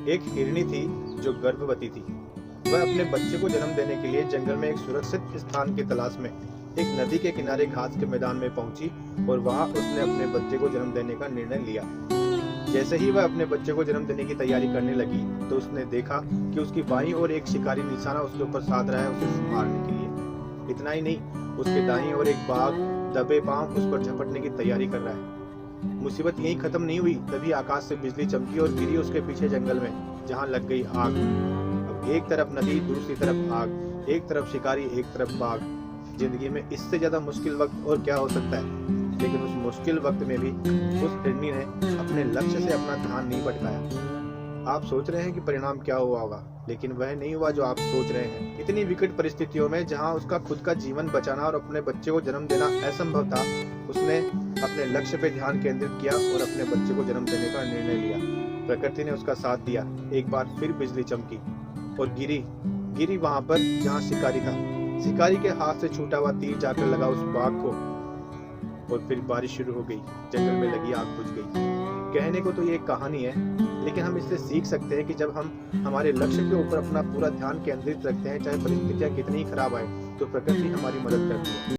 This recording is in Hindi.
एक हिरनी थी जो गर्भवती थी। वह अपने बच्चे को जन्म देने के लिए जंगल में एक सुरक्षित स्थान की तलाश में एक नदी के किनारे घास के मैदान में पहुंची और वहां उसने अपने बच्चे को जन्म देने का निर्णय लिया। जैसे ही वह अपने बच्चे को जन्म देने की तैयारी करने लगी तो उसने देखा कि उसकी बाईं ओर एक शिकारी निशाना उसके ऊपर साध रहा है उसे मारने के लिए। इतना ही नहीं, उसके दाईं ओर एक बाघ दबे पांव उस पर झपटने की तैयारी कर रहा है। मुसीबत यहीं खत्म नहीं हुई, तभी आकाश से बिजली चमकी और गिरी उसके पीछे जंगल में, जहां लग गई आग। अब एक तरफ नदी, दूसरी तरफ आग, एक तरफ शिकारी, एक तरफ बाघ। जिंदगी में इससे ज्यादा मुश्किल वक्त और क्या हो सकता है। लेकिन उस मुश्किल वक्त में भी उस हिरनी ने अपने लक्ष्य से अपना ध्यान नहीं भटकाया। आप सोच रहे हैं कि परिणाम क्या हुआ होगा, लेकिन वह नहीं हुआ जो आप सोच रहे हैं। इतनी विकट परिस्थितियों में जहां उसका खुद का जीवन बचाना और अपने बच्चे को जन्म देना असंभव था, उसने अपने लक्ष्य पे ध्यान केंद्रित किया और अपने बच्चे को जन्म देने का निर्णय लिया। प्रकृति ने उसका साथ दिया। एक बार फिर बिजली चमकी और गिरी वहां पर जहां शिकारी था। शिकारी के हाथ से छूटा हुआ तीर जाकर लगा उस बाघ को और फिर बारिश शुरू हो गई। जंगल में लगी आग बुझ गई। कहने को तो ये एक कहानी है, लेकिन हम इससे सीख सकते हैं कि जब हम हमारे लक्ष्य के ऊपर अपना पूरा ध्यान केंद्रित रखते हैं, चाहे परिस्थितियां कितनी ही खराब आए, तो प्रकृति हमारी मदद करती है।